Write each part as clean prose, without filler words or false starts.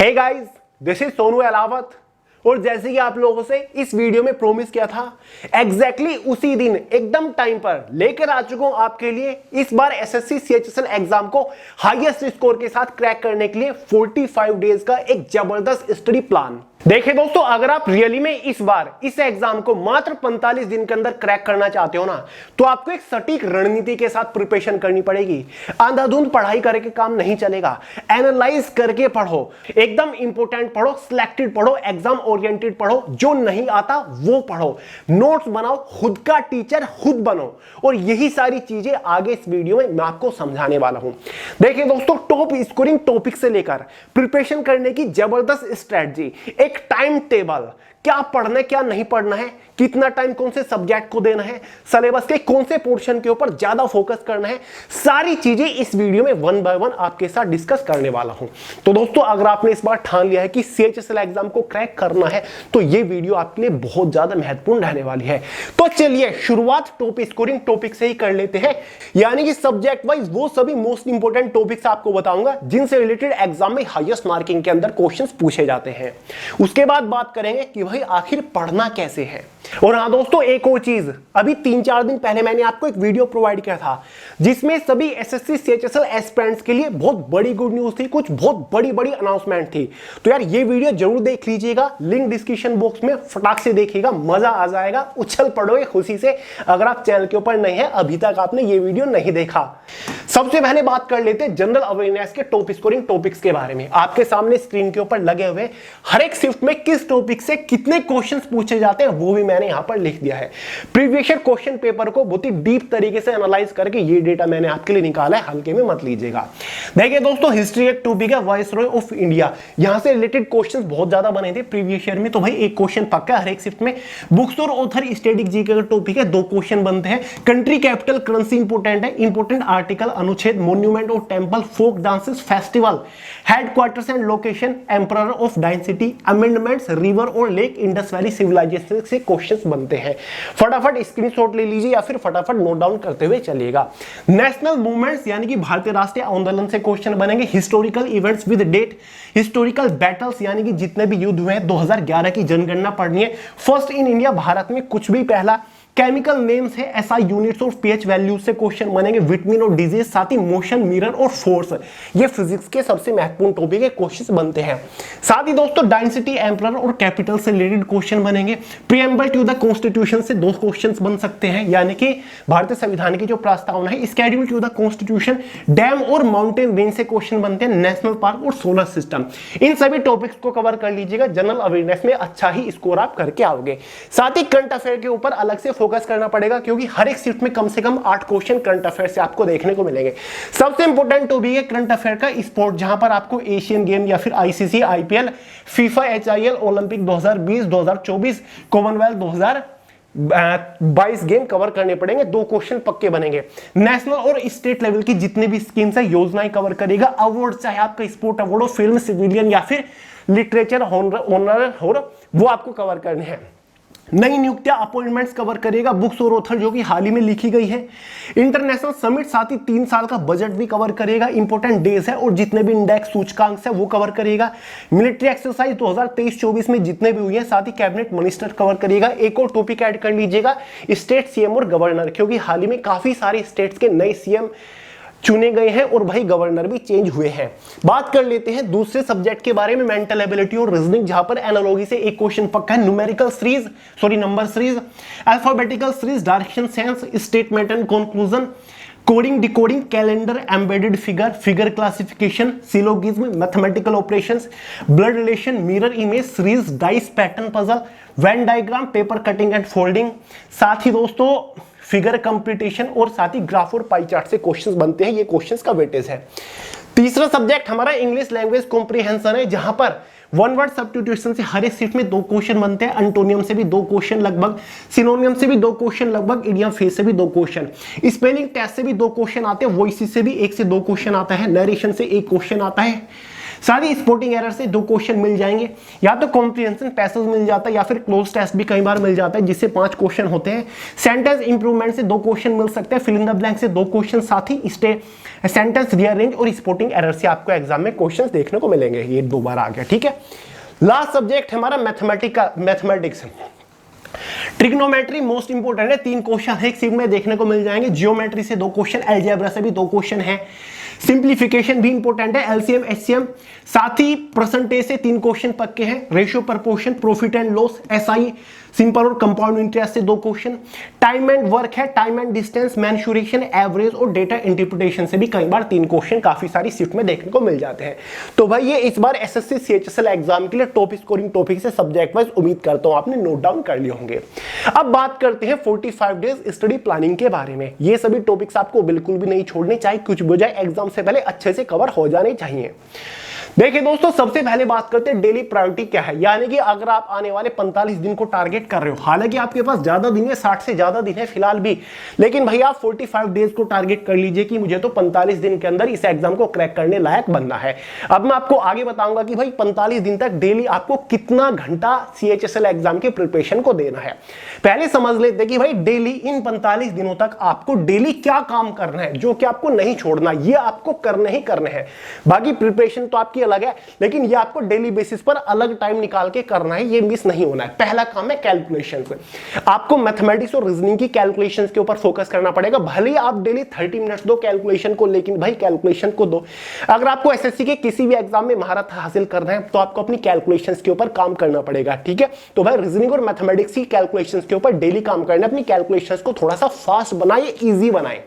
Hey guys, this is Sonu Alawat. और जैसे कि आप लोगों से इस वीडियो में प्रॉमिस किया था, एग्जैक्टली उसी दिन एकदम टाइम पर लेकर आ चुका हूं आपके लिए इस बार एसएससी सीएचएसएल एग्जाम को हाईएस्ट स्कोर के साथ क्रैक करने के लिए 45 डेज का एक जबरदस्त स्टडी प्लान। देखिए दोस्तों, अगर आप रियली में इस बार इस एग्जाम को मात्र 45 दिन के अंदर क्रैक करना चाहते हो ना, तो आपको एक सटीक रणनीति के साथ प्रिपरेशन करनी पड़ेगी। अंधाधुंध पढ़ाई करके काम नहीं चलेगा। एनालाइज करके पढ़ो, एकदम इंपोर्टेंट पढ़ो, सिलेक्टेड पढ़ो, एग्जाम ओरिएंटेड पढ़ो, जो नहीं आता वो पढ़ो, नोट्स बनाओ, खुद का टीचर खुद बनो। और यही सारी चीजें आगे इस वीडियो में मैं आपको समझाने वाला हूं। देखिए दोस्तों, टॉप स्कोरिंग टॉपिक से लेकर प्रिपरेशन करने की जबरदस्त स्ट्रेटजी, एक टाइम टेबल, क्या पढ़ना है क्या नहीं पढ़ना है, कितना टाइम कौन से सब्जेक्ट को देना है, सिलेबस के कौन से पोर्शन के ऊपर ज्यादा फोकस करना है, सारी चीजें इस वीडियो में वन बाय वन आपके साथ डिस्कस करने वाला हूं। तो दोस्तों, अगर आपने इस बार ठान लिया है कि सीएचएसएल एग्जाम को क्रैक करना है, तो ये वीडियो आपके लिए बहुत ज्यादा महत्वपूर्ण रहने वाली है। तो चलिए शुरुआत टॉप स्कोरिंग टॉपिक से ही कर लेते हैं, यानी कि सब्जेक्ट वाइज वो सभी मोस्ट इंपोर्टेंट टॉपिक्स आपको बताऊंगा जिनसे रिलेटेड एग्जाम में हाईएस्ट मार्किंग के अंदर क्वेश्चन पूछे जाते हैं। उसके बाद बात करेंगे कि भाई आखिर पढ़ना कैसे है। और हाँ दोस्तों, एक और चीज, अभी 3-4 दिन पहले मैंने आपको एक वीडियो प्रोवाइड किया था जिसमें सभी एसएससी सीएचएसएल एस्पिरेंट्स के लिए बहुत बड़ी गुड न्यूज थी, कुछ बहुत बड़ी बड़ी अनाउंसमेंट थी। तो यार ये वीडियो जरूर देख लीजिएगा, लिंक डिस्क्रिप्शन बॉक्स में फटाक से देखिएगा, मजा आ जाएगा, उछल पड़ोगे खुशी से अगर आप चैनल के ऊपर नहीं है, अभी तक आपने ये वीडियो नहीं देखा। सबसे पहले बात कर लेते हैं जनरल अवेयरनेस के टॉप स्कोरिंग टॉपिक्स के बारे में। आपके सामने स्क्रीन के ऊपर लगे हुए हर एक शिफ्ट में किस टॉपिक से कितने क्वेश्चंस पूछे जाते हैं वो भी मैंने यहां पर लिख दिया है। प्रीवियस ईयर क्वेश्चन पेपर को बहुत ही डीप तरीके से एनालाइज करके ये डेटा मैंने आपके लिए निकाला है, हल्के में मत लीजिएगा। देखिए दोस्तों, हिस्ट्री एक टॉपिक है, वाइसरॉय ऑफ इंडिया, यहां से रिलेटेड क्वेश्चंस बहुत ज्यादा बने थे प्रीवियस ईयर में, तो भाई एक क्वेश्चन पक्का हर एक शिफ्ट में। बुक्स और ऑथर स्टैटिक जीके का टॉपिक है, 2 क्वेश्चन बनते हैं। कंट्री कैपिटल करेंसी इंपोर्टेंट है, इंपोर्टेंट आर्टिकल, अनुच्छेद, मोन्यूमेंट और temple, folk dances, festival, headquarters and location, emperor of dynasty, amendments, river और लेक, इंडस वैली सिविलाइजेशन से क्वेश्चंस बनते हैं। फटाफट स्क्रीनशॉट ले लीजिए या फिर फटाफट नोट डाउन करते हुए चलिएगा। नेशनल मूवमेंट्स यानी कि भारतीय राष्ट्रीय आंदोलन से क्वेश्चन बनेंगे। Historical events with date, historical battles यानी कि जितने भी युद्ध हुए हैं, 2011 की जनगणना पढ़नी है। फर्स्ट इन इंडिया, भारत में कुछ भी पहला। केमिकल नेम्स है, एसआई यूनिट्स और पीएच वैल्यूज से क्वेश्चन बनेंगे। विटामिन और डिजीज, साथ ही मोशन, मिरर और फोर्स, ये फिजिक्स के सबसे महत्वपूर्ण टॉपिक है, क्वेश्चन बनते हैं। साथ ही दोस्तों डायनेसिटी, एम्परर और कैपिटल से रिलेटेड क्वेश्चन बनेंगे। प्रीएम्बल टू द कॉन्स्टिट्यूशन से 2 क्वेश्चन बन सकते हैं, यानी कि भारतीय संविधान की जो प्रस्तावना है। Schedule to the constitution, dam और माउंटेन रेंज से क्वेश्चन बनते हैं। नेशनल पार्क और सोलर सिस्टम, इन सभी टॉपिक्स को कवर कर लीजिएगा। जनरल अवेयरनेस में अच्छा ही स्कोर आप करके आओगे। साथ ही करंट अफेयर के ऊपर अलग से फोकस करना पड़ेगा, क्योंकि हर एक शिफ्ट में कम से कम 8 क्वेश्चन करंट अफेयर से आपको देखने को मिलेंगे। सबसे इंपॉर्टेंट टॉपिक है करंट अफेयर का स्पोर्ट, जहां पर आपको एशियन गेम या फिर ICC, IPL, FIFA, HIL, Olympic 2020, 2024, Commonwealth 2022 game cover करने पड़ेंगे। 2 क्वेश्चन पक्के बनेंगे। नेशनल और स्टेट लेवल की जितनी भी स्कीम्स है, योजनाएं कवर करेगा। अवार्ड, चाहे आपका स्पोर्ट अवार्ड हो, फिल्म, सिविलियन या फिर लिटरेचर ऑनर हो, वो आपको कवर करने हैं। नई नियुक्तियां, अपॉइंटमेंट्स कवर करेगा। बुक्स और ऑथर जो कि हाल ही में लिखी गई है। इंटरनेशनल समिट, साथ ही 3 साल का बजट भी कवर करेगा। इंपोर्टेंट डेज है और जितने भी इंडेक्स सूचकांक है वो कवर करेगा। मिलिट्री एक्सरसाइज 2023-24 में जितने भी हुए हैं, साथ ही कैबिनेट मिनिस्टर कवर करेगा। एक और टॉपिक ऐड कर लीजिएगा, स्टेट सीएम और गवर्नर, क्योंकि हाल ही में काफी सारे स्टेट्स के नए सीएम चुने गए हैं और भाई गवर्नर भी चेंज हुए हैं। बात कर लेते हैं दूसरे सब्जेक्ट के बारे में, मेंटल एबिलिटी और रीजनिंग, जहां पर एनालॉजी से एक क्वेश्चन पक्का है। Numerical series, number series, alphabetical series, direction sense, statement and conclusion, coding, decoding, calendar, embedded figure, figure classification, syllogism, mathematical operations, blood relation, mirror image series, dice pattern puzzle, Venn diagram, paper cutting and folding, साथ ही दोस्तों figure computation और साथ ही graph और pie chart से questions बनते हैं। ये questions का वेटेज है। तीसरा सब्जेक्ट हमारा इंग्लिश लैंग्वेज कॉम्प्रिहेंशन है, जहां पर वन वर्ड सब्स्टिट्यूशन से हर एक सीट में 2 क्वेश्चन बनते हैं। एंटोनियम से भी 2 क्वेश्चन लगभग, सिनोनियम से भी 2 क्वेश्चन लगभग, इडियम फ्रेज से भी 2 क्वेश्चन, स्पेलिंग टेस्ट से भी 2 क्वेश्चन आते हैं, वॉइस से भी 1 से 2 क्वेश्चन आता है, नरेशन से 1 क्वेश्चन आता है। सारी स्पोर्टिंग एरर से 2 क्वेश्चन मिल जाएंगे, या तो कॉम्प्रिहेंशन पैसेज मिल जाता है या फिर क्लोज टेस्ट भी कई बार मिल जाता है जिससे 5 क्वेश्चन होते हैं। सेंटेंस इंप्रूवमेंट से 2 क्वेश्चन मिल सकते हैं, फिल इन द ब्लैंक से 2 क्वेश्चन, साथ ही सेंटेंस रीअरेंज और स्पोर्टिंग एरर से आपको एग्जाम में क्वेश्चन देखने को मिलेंगे। ये 2 बार आ गया, ठीक है। लास्ट सब्जेक्ट हमारा मैथमेटिक्स। ट्रिग्नोमेट्री मोस्ट इंपोर्टेंट है, 3 क्वेश्चन है एक सीट में देखने को मिल जाएंगे। जियोमेट्री से 2 क्वेश्चन, अलजेब्रा से भी 2 क्वेश्चन है। सिंप्लीफिकेशन भी इंपॉर्टेंट है, एलसीएम एचसीएम, साथ ही परसेंटेज से 3 क्वेश्चन पक्के हैं। Ratio proportion, profit and loss, SI, simple और कंपाउंड इंटरेस्ट से 2 क्वेश्चन। टाइम एंड वर्क है, time and distance, mensuration, average और डेटा इंटरप्रिटेशन से भी कई बार 3 क्वेश्चन काफी सारी शिफ्ट में देखने को मिल जाते हैं। तो भाई ये इस बार एसएससी सीएचएसएल एग्जाम के लिए टॉप स्कोरिंग टॉपिक से सब्जेक्ट वाइज उम्मीद करता हूं आपने नोट डाउन कर लिए होंगे। अब बात करते हैं 45 डेज स्टडी प्लानिंग के बारे में। ये सभी टॉपिक्स आपको बिल्कुल भी नहीं छोड़ने, चाहे कुछ भी हो जाए, एग्जाम से पहले अच्छे से कवर हो जाने चाहिए। देखिए दोस्तों, सबसे पहले बात करते हैं डेली प्रायोरिटी क्या है। यानी कि अगर आप आने वाले 45 दिन को टारगेट कर रहे हो, हालांकि आपके पास ज्यादा दिन है, 60 से ज्यादा दिन है फिलहाल भी, लेकिन भैया आप 45 डेज को टारगेट कर लीजिए कि मुझे तो 45 दिन के अंदर इस एग्जाम को क्रैक करने लायक बनना है। अब मैं आपको आगे बताऊंगा कि भाई 45 दिन तक डेली आपको कितना घंटा सीएचएसएल एग्जाम के प्रिपरेशन को देना है। पहले समझ लेते कि भाई डेली इन 45 दिनों तक आपको डेली क्या काम करना है, जो कि आपको नहीं छोड़ना, ये आपको करने ही करने हैं। बाकी प्रिपरेशन तो आपकी अलग है, लेकिन ये आपको डेली बेसिस पर अलग टाइम निकाल के करना है, ये मिस नहीं होना है। पहला काम है कैलकुलेशंस। आपको मैथमेटिक्स और रीजनिंग की कैलकुलेशंस के ऊपर फोकस करना पड़ेगा। भले ही आप डेली 30 मिनट्स दो कैलकुलेशन को, लेकिन भाई कैलकुलेशन को दो। अगर आपको एसएससी के किसी भी एग्जाम में महारत हासिल करना है तो आपको अपनी कैलकुलेशंस के ऊपर काम करना पड़ेगा, ठीक है। तो भाई रीजनिंग और मैथमेटिक्स की कैलकुलेशंस के ऊपर डेली काम करना है। अपनी कैलकुलेशंस को थोड़ा सा फास्ट बनाए, इजी बनाए।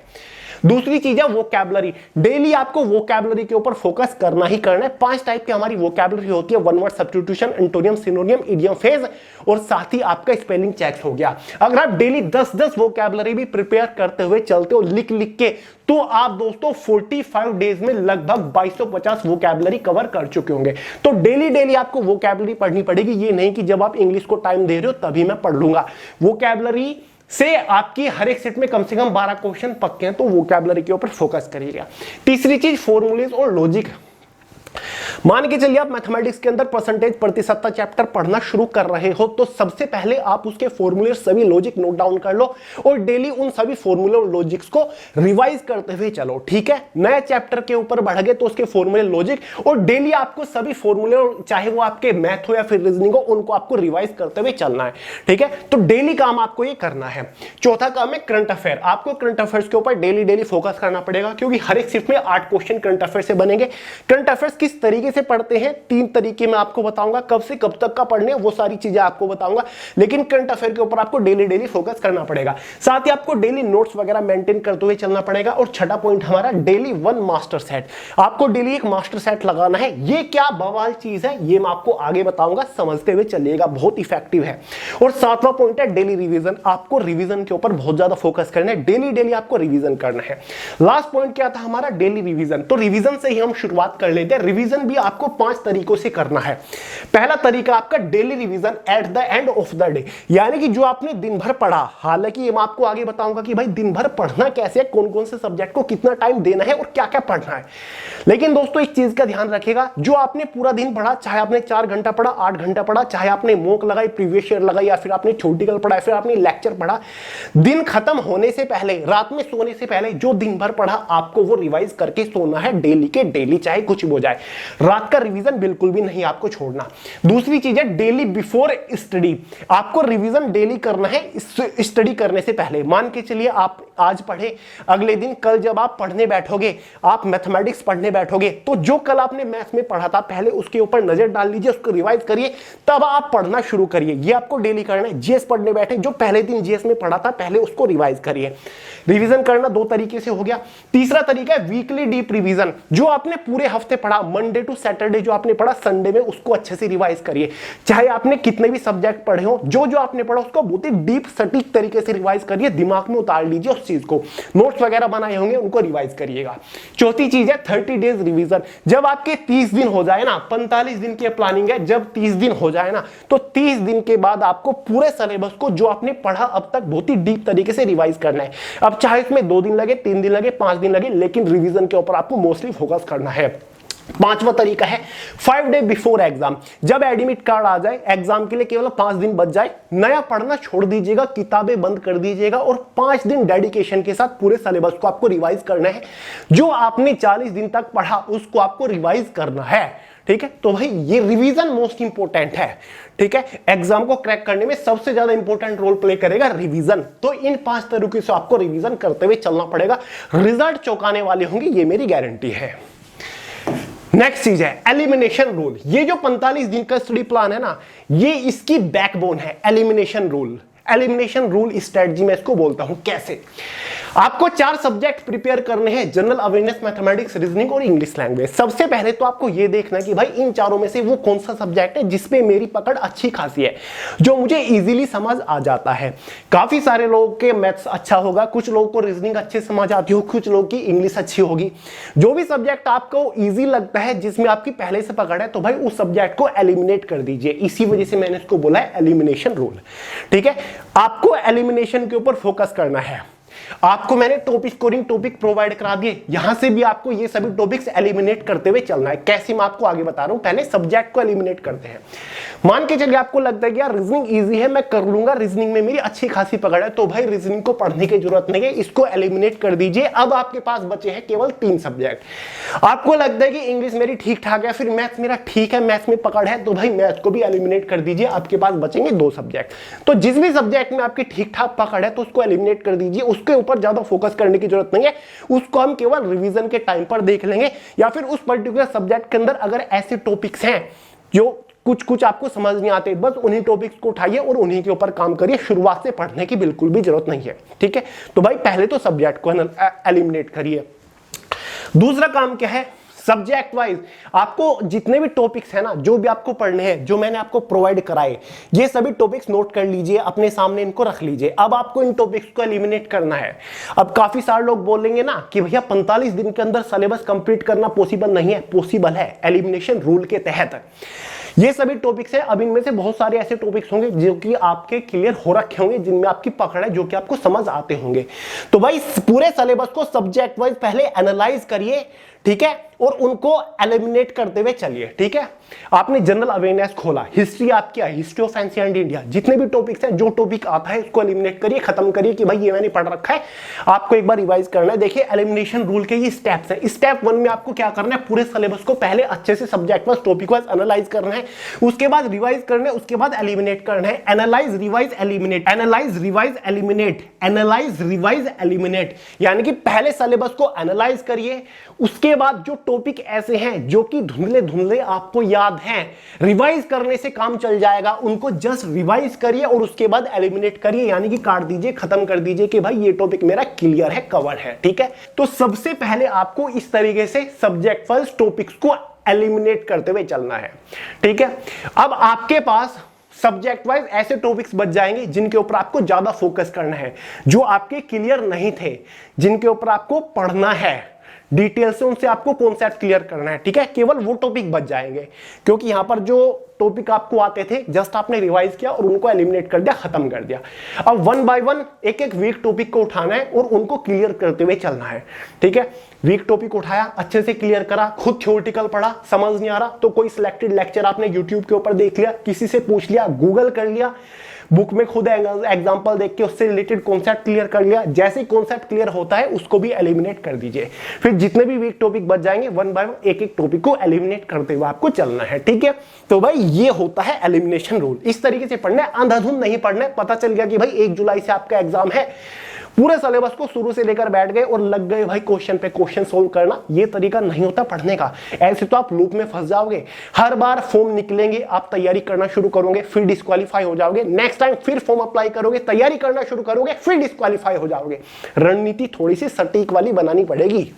दूसरी चीज है वोकैबुलरी। डेली आपको वोकैबुलरी के ऊपर फोकस करना ही करना है। 5 टाइप की हमारी वोकैबुलरी होती है, one word substitution, antonym, सिनोनियम, idiom, phrase, और साथ ही आपका स्पेलिंग चेक हो गया। अगर आप डेली 10-10 वोकैबुलरी भी प्रिपेयर करते हुए चलते हो लिख लिख के, तो आप दोस्तों 45 डेज में लगभग 2250 वोकैबुलरी कवर कर चुके होंगे। तो डेली आपको वोकैबुलरी पढ़नी पड़ेगी। ये नहीं कि जब आप इंग्लिश को टाइम दे रहे हो तभी मैं पढ़ लूंगा। वोकैबुलरी से आपकी हर एक सेट में कम से कम 12 क्वेश्चन पक्के हैं, तो वोकैबुलरी के ऊपर फोकस करिएगा। तीसरी चीज फॉर्मूलेज और लॉजिक। मान के चलिए आप मैथमेटिक्स के अंदर परसेंटेज प्रतिशतता चैप्टर पढ़ना शुरू कर रहे हो, तो सबसे पहले आप उसके फॉर्मूले सभी लॉजिक नोट डाउन कर लो और डेली उन सभी फॉर्मूले और लॉजिक्स को रिवाइज करते हुए चलो, ठीक है। नए चैप्टर के ऊपर बढ़ गए तो उसके फॉर्मूले लॉजिक, और डेली आपको सभी फॉर्मूले, चाहे वो आपके मैथ हो या फिर रीजनिंग हो, उनको आपको रिवाइज करते हुए चलना है, ठीक है। तो डेली काम आपको ये करना है। चौथा काम है करंट अफेयर। आपको करंट अफेयर्स के ऊपर डेली फोकस करना पड़ेगा, क्योंकि हर एक शिफ्ट में 8 क्वेश्चन करंट अफेयर से बनेंगे। करंट अफेयर्स किस तरीके से पढ़ते हैं, 3 तरीके मैं आपको बताऊंगा, कब से कब तक का पढ़ने वो सारी चीजें आपको बताऊंगा, लेकिन करंट अफेयर के ऊपर आपको डेली फोकस करना पड़ेगा। साथ ही आपको डेली नोट्स वगैरह मेंटेन करते हुए चलना पड़ेगा। और छठा पॉइंट हमारा डेली 1 मास्टर सेट। आपको डेली एक मास्टर सेट लगाना है। ये क्या बवाल चीज है ये मैं आपको आगे बताऊंगा, समझते हुए चलिएगा, बहुत इफेक्टिव है। और 7वां पॉइंट है डेली रिवीजन। आपको रिवीजन के ऊपर बहुत ज्यादा फोकस करना है, डेली आपको रिवीजन करना है। लास्ट पॉइंट क्या था हमारा, डेली रिवीजन। तो रिवीजन से ही हम शुरुआत कर लेते हैं। रिवीजन भी आपको 5 तरीकों से करना है। पहला तरीका आपका daily revision at the end of the day, यानी कि जो आपने दिन भर पढ़ा, हालांकि ये मैं आपको आगे बताऊंगा कि भाई दिन भर पढ़ना कैसे है, कौन कौन से सब्जेक्ट को कितना टाइम देना है और क्या क्या पढ़ना है। लेकिन दोस्तों एक चीज का ध्यान रखिएगा, जो आपने पूरा दिन पढ़ा, चाहे आपने 4 घंटा पढ़ा, 8 घंटा पढ़ा, चाहे आपने मॉक लगाई, प्रीवियस ईयर लगाई, या फिर आपने छोटी कल पढ़ा, फिर आपने लेक्चर पढ़ा, दिन खत्म होने से पहले, रात में सोने से पहले जो दिन भर पढ़ा आपको वो रिवाइज करके सोना है डेली के डेली, चाहे कुछ भी हो जाए। रात का रिवीजन बिल्कुल भी नहीं आपको छोड़ना। दूसरी चीज है डेली बिफोर स्टडी। आपको रिवीजन डेली करना है स्टडी करने से पहले। मान के चलिए आप आज पढ़े, अगले दिन कल जब आप पढ़ने बैठोगे, आप मैथमेटिक्स पढ़ने बैठोगे, तो जो कल आपने मैथ्स में पढ़ा था पहले उसके ऊपर नजर डाल लीजिए, उसको रिवाइज करिए, तब आप पढ़ना शुरू करिए। ये आपको डेली करना है। जीएस पढ़ने बैठे, जो पहले दिन जीएस में पढ़ा था पहले उसको रिवाइज करिए। रिवीजन करना 2 तरीके से हो गया। तीसरा तरीका है वीकली डीप रिवीजन। जो आपने पूरे हफ्ते पढ़ा, मंडे टू सैटरडे जो आपने पढ़ा, संडे में उसको अच्छे से रिवाइज करिए। चाहे आपने कितने भी सब्जेक्ट पढ़े हो, जो आपने पढ़ा उसको बहुत ही डीप सटीक तरीके से रिवाइज करिए, दिमाग में उतार लीजिए उस चीज को। नोट्स वगैरह बनाए होंगे उनको रिवाइज करिएगा। चौथी चीज है 30 डेज रिवीजन। जब आपके 30 दिन हो जाए ना, 45 दिन की प्लानिंग है, जब 30 दिन हो जाए ना, तो 30 दिन के बाद आपको पूरे सिलेबस को जो आपने पढ़ा अब तक बहुत ही डीप तरीके से रिवाइज करना है। अब चाहे इसमें 2 दिन लगे, 3 दिन लगे, 5 दिन लगे, लेकिन रिवीजन के ऊपर आपको मोस्टली फोकस करना है। पांचवा तरीका है 5 डे बिफोर एग्जाम। जब एडमिट कार्ड आ जाए, एग्जाम के लिए केवल 5 दिन बच जाए, नया पढ़ना छोड़ दीजिएगा, किताबें बंद कर दीजिएगा और 5 दिन डेडिकेशन के साथ पूरे सिलेबस को आपको रिवाइज करना है। जो आपने 40 दिन तक पढ़ा उसको आपको रिवाइज करना है, ठीक है। तो भाई ये रिवीजन मोस्ट इंपोर्टेंट है, ठीक है। एग्जाम को क्रैक करने में सबसे ज्यादा इंपॉर्टेंट रोल प्ले करेगा रिवीजन। तो इन 5 तरीकों से आपको रिवीजन करते हुए चलना पड़ेगा, रिजल्ट चौंकाने वाले होंगे, ये मेरी गारंटी है। नेक्स्ट चीज है एलिमिनेशन रूल। ये जो 45 दिन का स्टडी प्लान है ना, ये इसकी बैकबोन है elimination rule. Elimination rule strategy मैं इसको बोलता हूं। कैसे? आपको 4 सब्जेक्ट प्रिपेयर करने हैं, जनरल अवेयरनेस, मैथमेटिक्स, रीजनिंग और इंग्लिश लैंग्वेज। सबसे पहले तो आपको ये देखना है कि भाई इन चारों में से वो कौन सा सब्जेक्ट है जिसपे मेरी पकड़ अच्छी खासी है, जो मुझे इजीली समझ आ जाता है। काफी सारे लोगों के मैथ्स अच्छा होगा, कुछ लोगों को रीजनिंग अच्छे समझ आती हो, कुछ लोगों की इंग्लिश अच्छी होगी। जो भी सब्जेक्ट आपको ईजी लगता है, जिसमें आपकी पहले से पकड़ है, तो भाई उस सब्जेक्ट को एलिमिनेट कर दीजिए। इसी वजह से मैंने इसको बोला है एलिमिनेशन रूल, ठीक है। आपको एलिमिनेशन के ऊपर फोकस करना है। आपको मैंने टॉपिक स्कोरिंग टॉपिक प्रोवाइड करा दिए, यहां से भी आपको ये सभी टॉपिक्स एलिमिनेट करते हुए चलना है। कैसे मैं आपको आगे बता रहा हूं, पहले सब्जेक्ट को एलिमिनेट करते हैं। मान के चलिए आपको लगता है कि यार रीजनिंग इजी है, मैं कर लूंगा, रीजनिंग में मेरी अच्छी खासी पकड़ है, तो भाई रीजनिंग को पढ़ने की जरूरत नहीं है, इसको एलिमिनेट कर दीजिए। अब आपके पास बचे हैं केवल 3 सब्जेक्ट। आपको लगता है कि इंग्लिश मेरी ठीक ठाक है, फिर मैथ्स मेरा ठीक है, मैथ्स में पकड़ है, तो भाई मैथ्स को भी एलिमिनेट कर दीजिए। आपके पास बचेंगे 2 सब्जेक्ट। तो जिस भी सब्जेक्ट में आपकी ठीक ठाक पकड़ है, तो उसको एलिमिनेट कर दीजिए। उसके ऊपर ज्यादा फोकस करने की जरूरत नहीं है, उसको हम केवल रिवीजन के टाइम पर देख लेंगे। या फिर उस पर्टिकुलर सब्जेक्ट के अंदर अगर ऐसे टॉपिक्स हैं जो कुछ कुछ आपको समझ नहीं आते, बस उन्हीं टॉपिक्स को उठाइए और उन्हीं के ऊपर काम करिए। शुरुआत से पढ़ने की बिल्कुल भी जरूरत नहीं है, ठीक है। तो भाई पहले तो सब्जेक्ट को एलिमिनेट करिए। दूसरा काम क्या है, सब्जेक्ट वाइज आपको जितने भी टॉपिक्स हैं ना, जो भी आपको पढ़ने हैं, जो मैंने आपको प्रोवाइड कराए, ये सभी टॉपिक्स नोट कर लीजिए, अपने सामने इनको रख लीजिए। अब आपको इन टॉपिक्स को एलिमिनेट करना है। अब काफी सारे लोग बोलेंगे ना कि भैया 45 दिन के अंदर सिलेबस कंप्लीट करना पॉसिबल नहीं है। पॉसिबल है, एलिमिनेशन रूल के तहत। ये सभी टॉपिक्स हैं। अब इनमें से बहुत सारे ऐसे टॉपिक्स होंगे जो कि आपके क्लियर हो रखे होंगे, जिनमें आपकी पकड़ है, जो कि आपको समझ आते होंगे। तो भाई पूरे सिलेबस को सब्जेक्ट वाइज पहले एनालाइज करिए, ठीक है, और उनको एलिमिनेट करते हुए चलिए, ठीक है। आपने जनरल अवेयरनेस खोला, हिस्ट्री आपकी है, हिस्ट्री ऑफ एंशिएंट इंडिया, जितने भी टॉपिक्स हैं, जो टॉपिक आता है उसको एलिमिनेट करिए, खत्म करिए कि भाई ये मैंने पढ़ रखा है, आपको एक बार रिवाइज करना है। देखिए एलिमिनेशन रूल के ये स्टेप्स हैं। स्टेप 1 में आपको क्या करना है, पूरे सिलेबस को पहले अच्छे से subject wise topic wise analyse करना है, उसके बाद रिवाइज करना है, उसके बाद एलिमिनेट करना है। Analyse revise eliminate, analyse revise eliminate, analyse revise eliminate, यानी कि पहले सिलेबस को एनालाइज करिए, उसके बाद जो टॉपिक ऐसे हैं जो कि धुंधले धुंधले आपको याद हैं, रिवाइज करने से काम चल जाएगा, उनको जस्ट रिवाइज करिए और उसके बाद एलिमिनेट करिए, यानी कि काट दीजिए, खत्म कर दीजिए कि भाई ये टॉपिक मेरा क्लियर है, कवर है, ठीक है। तो सबसे पहले आपको इस तरीके से सब्जेक्ट वाइज टॉपिक्स को एलिमिनेट करते हुए चलना है, ठीक है। अब आपके पास सब्जेक्ट वाइज ऐसे टॉपिक्स बच जाएंगे जिनके ऊपर आपको ज्यादा फोकस करना है, जो आपके क्लियर नहीं थे, जिनके ऊपर आपको पढ़ना है डिटेल से, उनसे आपको कॉन्सेप्ट क्लियर करना है, ठीक है। केवल वो टॉपिक बच जाएंगे, क्योंकि यहां पर जो टॉपिक आपको आते थे जस्ट आपने रिवाइज किया और उनको एलिमिनेट कर दिया, खत्म कर दिया। अब 1 बाय 1 एक एक वीक टॉपिक को उठाना है और उनको क्लियर करते हुए चलना है, ठीक है। वीक टॉपिक उठाया, अच्छे से क्लियर करा, खुद थ्योरेटिकल पढ़ा, समझ नहीं आ रहा तो कोई सिलेक्टेड लेक्चर आपने यूट्यूब के ऊपर देख लिया, किसी से पूछ लिया, गूगल कर लिया, बुक में खुद एग्जांपल देख के उससे रिलेटेड कॉन्सेप्ट क्लियर कर लिया। जैसे ही कॉन्सेप्ट क्लियर होता है उसको भी एलिमिनेट कर दीजिए। फिर जितने भी वीक टॉपिक बच जाएंगे 1 बाय 1 एक एक टॉपिक को एलिमिनेट करते हुए आपको चलना है, ठीक है। तो भाई ये होता है एलिमिनेशन रूल। इस तरीके से पढ़ना है, अंधाधुंध नहीं पढ़ना है। पता चल गया कि भाई 1 जुलाई से आपका एग्जाम है, पूरे सिलेबस को शुरू से लेकर बैठ गए और लग गए भाई क्वेश्चन पे क्वेश्चन सोल्व करना, ये तरीका नहीं होता पढ़ने का। ऐसे तो आप लूप में फंस जाओगे, हर बार फॉर्म निकलेंगे, आप तैयारी करना शुरू करोगे, फिर डिस्क्वालीफाई हो जाओगे, नेक्स्ट टाइम फिर फॉर्म अप्लाई करोगे, तैयारी करना शुरू करोगे, फिर डिस्क्वालीफाई हो जाओगे। रणनीति थोड़ी सी सटीक वाली बनानी पड़ेगी।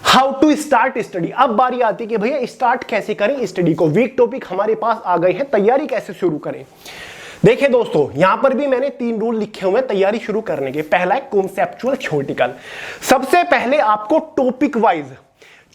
How to start study. अब बारी आती है कि भैया स्टार्ट कैसे करें स्टडी को। वीक टॉपिक हमारे पास आ गए हैं, तैयारी कैसे शुरू करें। देखिए दोस्तों, यहां पर भी मैंने 3 रूल लिखे हुए हैं तैयारी शुरू करने के। पहला है कॉन्सेप्चुअल थ्योरेटिकल। सबसे पहले आपको topic wise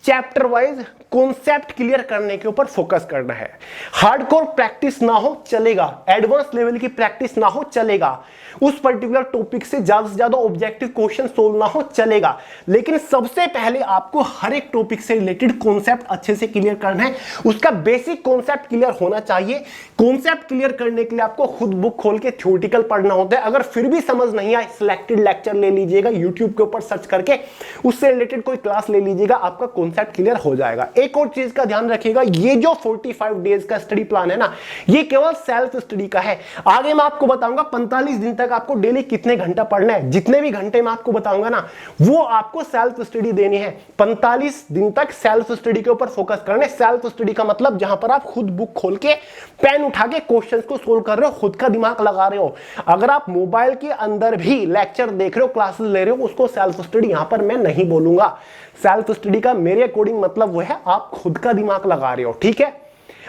chapter wise concept clear करने के ऊपर फोकस करना है। हार्डकोर प्रैक्टिस ना हो चलेगा, एडवांस लेवल की प्रैक्टिस ना हो चलेगा, उस पर्टिकुलर टॉपिक से ज्यादा ऑब्जेक्टिव क्वेश्चन सोल्व ना हो चलेगा, लेकिन सबसे पहले आपको हर एक टॉपिक से रिलेटेड कॉन्सेप्ट अच्छे से क्लियर करना है। उसका बेसिक कॉन्सेप्ट क्लियर होना चाहिए। कॉन्सेप्ट क्लियर करने के लिए आपको खुद बुक खोल के थ्योरेटिकल पढ़ना होता है। अगर फिर भी समझ नहीं आए, सिलेक्टेड लेक्चर ले लीजिएगा, यूट्यूब के ऊपर सर्च करके उससे रिलेटेड कोई क्लास ले लीजिएगा, आपका कॉन्सेप्ट क्लियर हो जाएगा। एक और चीज का ध्यान रखिएगा, ये जो 45 डेज का स्टडी प्लान है ना, ये केवल सेल्फ स्टडी का है। आगे मैं आपको बताऊंगा 45 दिन तक आपको डेली कितने घंटा पढ़ना है। जितने भी घंटे मैं आपको बताऊंगा ना, वो आपको सेल्फ स्टडी देनी है। 45 दिन तक सेल्फ स्टडी के ऊपर फोकस करना है। सेल्फ स्टडी का मतलब जहां पर आप खुद बुक खोल के पेन उठा के क्वेश्चंस को सोल्व कर रहे हो, खुद का दिमाग लगा रहे हो। अगर आप मोबाइल के अंदर भी लेक्चर देख रहे हो, क्लासेस ले रहे हो, उसको सेल्फ स्टडी यहां पर मैं नहीं बोलूंगा। सेल्फ स्टडी का मेरे अकॉर्डिंग मतलब वो है आप खुद का दिमाग लगा रहे हो, ठीक है।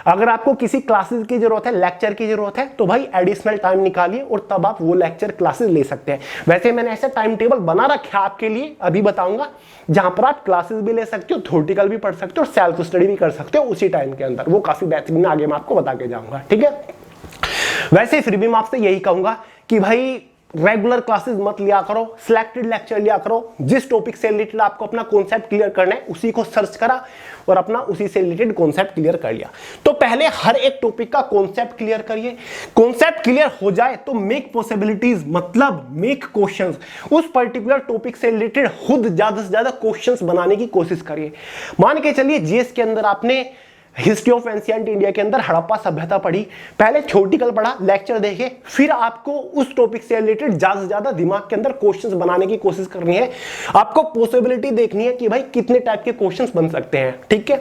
अगर आपको किसी क्लासेस की जरूरत है, लेक्चर की जरूरत है, तो भाई एडिशनल टाइम निकालिए और तब आप वो लेक्चर क्लासेस ले सकते हैं। वैसे मैंने ऐसा टाइम टेबल बना रखा है आपके लिए, अभी बताऊंगा, जहां पर आप क्लासेस भी ले सकते हो, थ्योरेटिकल भी पढ़ सकते हो और सेल्फ स्टडी भी कर सकते हो उसी टाइम के अंदर। वो काफी बेहतरीन, आगे मैं आपको बता के जाऊंगा, ठीक है। वैसे फिर भी मैं आपसे यही कहूंगा कि भाई रेगुलर क्लासेस मत लिया करो, सिलेक्टेड लेक्चर लिया करो। जिस टॉपिक से रिलेटेड आपको अपना कॉन्सेप्ट क्लियर करना है, उसी को सर्च करा और अपना उसी से रिलेटेड कॉन्सेप्ट क्लियर कर लिया। तो पहले हर एक टॉपिक का कॉन्सेप्ट क्लियर करिए। कॉन्सेप्ट क्लियर हो जाए तो मेक पॉसिबिलिटीज, मतलब मेक क्वेश्चंस। उस पर्टिकुलर टॉपिक से रिलेटेड खुद ज्यादा से ज्यादा क्वेश्चंस बनाने की कोशिश करिए। मान के चलिए जीएस के अंदर आपने हिस्ट्री ऑफ एंशिएंट इंडिया के अंदर हड़प्पा सभ्यता पढ़ी, पहले थ्योरेटिकल पढ़ा, लेक्चर देखे, फिर आपको उस टॉपिक से रिलेटेड ज्यादा से ज्यादा दिमाग के अंदर क्वेश्चंस बनाने की कोशिश करनी है। आपको पॉसिबिलिटी देखनी है कि भाई कितने टाइप के क्वेश्चंस बन सकते हैं, ठीक है।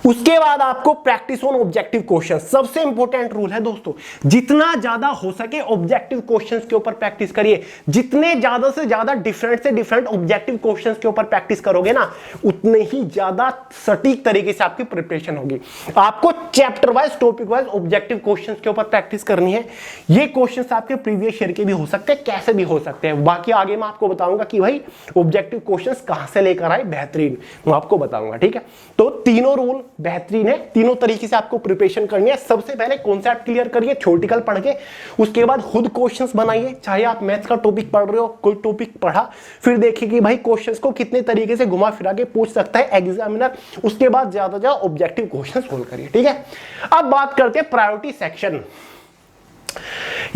उसके बाद आपको प्रैक्टिस ऑन ऑब्जेक्टिव क्वेश्चन, सबसे इंपॉर्टेंट रूल है दोस्तों, जितना ज्यादा हो सके ऑब्जेक्टिव क्वेश्चंस के ऊपर प्रैक्टिस करिए। जितने ज्यादा से ज्यादा डिफरेंट से डिफरेंट ऑब्जेक्टिव क्वेश्चंस के ऊपर प्रैक्टिस करोगे ना, उतने ही ज्यादा सटीक तरीके से आपकी प्रिपरेशन होगी। आपको chapter wise, topic wise objective questions के ऊपर प्रैक्टिस करनी है। ये क्वेश्चंस आपके प्रीवियस ईयर के भी हो सकते हैं, कैसे भी हो सकते हैं। बाकी आगे मैं आपको बताऊंगा कि भाई ऑब्जेक्टिव क्वेश्चंस कहां से लेकर आए बेहतरीन, मैं आपको बताऊंगा, ठीक है। तो तीनों रूल बेहतरीन है, तीनों तरीके से आपको प्रिपरेशन करनी है। सबसे पहले कॉन्सेप्ट क्लियर करिए थ्योरेटिकल पढ़ के, उसके बाद खुद क्वेश्चंस बनाइए। चाहे आप मैथ्स का टॉपिक पढ़ रहे हो, कोई टॉपिक पढ़ा, फिर देखिए कि भाई क्वेश्चंस को कितने तरीके से घुमा फिरा के पूछ सकता है एग्जामिनर। उसके बाद ज्यादा ऑब्जेक्टिव क्वेश्चन सोल्व करिए, ठीक है। अब बात करते हैं प्रायोरिटी सेक्शन,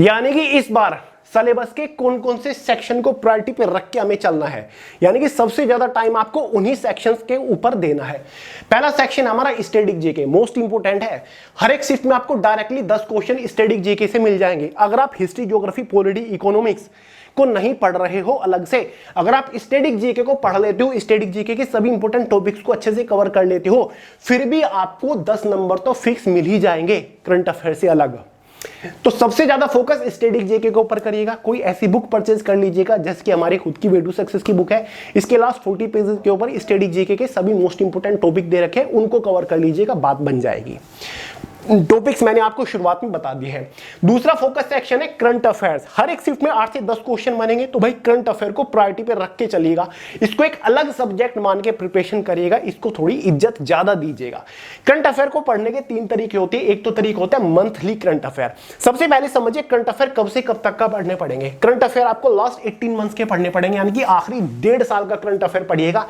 यानी कि इस बार सिलेबस के कौन कौन से सेक्शन को प्रायोरिटी पे रख के हमें चलना है, यानी कि सबसे ज्यादा टाइम आपको उन्हीं सेक्शंस के ऊपर देना है। पहला सेक्शन हमारा स्टैटिक जीके, मोस्ट इंपोर्टेंट है। हर एक शिफ्ट में आपको डायरेक्टली 10 क्वेश्चन स्टैटिक जीके से मिल जाएंगे। अगर आप हिस्ट्री, ज्योग्राफी, पॉलिटी, इकोनॉमिक्स को नहीं पढ़ रहे हो अलग से, अगर आप स्टैटिक जीके को पढ़ लेते हो, स्टैटिक जीके के सभी इंपॉर्टेंट टॉपिक्स को अच्छे से कवर कर लेते हो, फिर भी आपको 10 नंबर तो फिक्स मिल ही जाएंगे करंट अफेयर से अलग। तो सबसे ज्यादा फोकस स्टैटिक जीके के ऊपर करिएगा। कोई ऐसी बुक परचेज कर लीजिएगा जैसे कि हमारी खुद की वे टू सक्सेस की बुक है, इसके लास्ट 40 पेजेस के ऊपर स्टैटिक जीके के सभी मोस्ट इंपोर्टेंट टॉपिक दे रखे हैं, उनको कवर कर लीजिएगा, बात बन जाएगी। टॉपिक्स मैंने आपको शुरुआत में बता दिए हैं। दूसरा फोकस सेक्शन है करंट अफेयर्स। हर एक शिफ्ट में 8 से 10 क्वेश्चन बनेंगे, तो भाई करंट अफेयर को प्रायोरिटी पे रख के चलिएगा। इसको एक अलग सब्जेक्ट मान के प्रिपरेशन करिएगा, इसको थोड़ी इज्जत ज्यादा दीजिएगा। करंट अफेयर को पढ़ने के 3 तरीके होते हैं। एक तो तरीका होता है मंथली करंट अफेयर। सबसे पहले समझिए करंट अफेयर कब से कब तक का पढ़ने पड़ेंगे। करंट अफेयर आपको लास्ट 18 मंथ्स के पढ़ने पड़ेंगे, यानी कि आखिरी 1.5 साल का करंट अफेयर पढ़िएगा।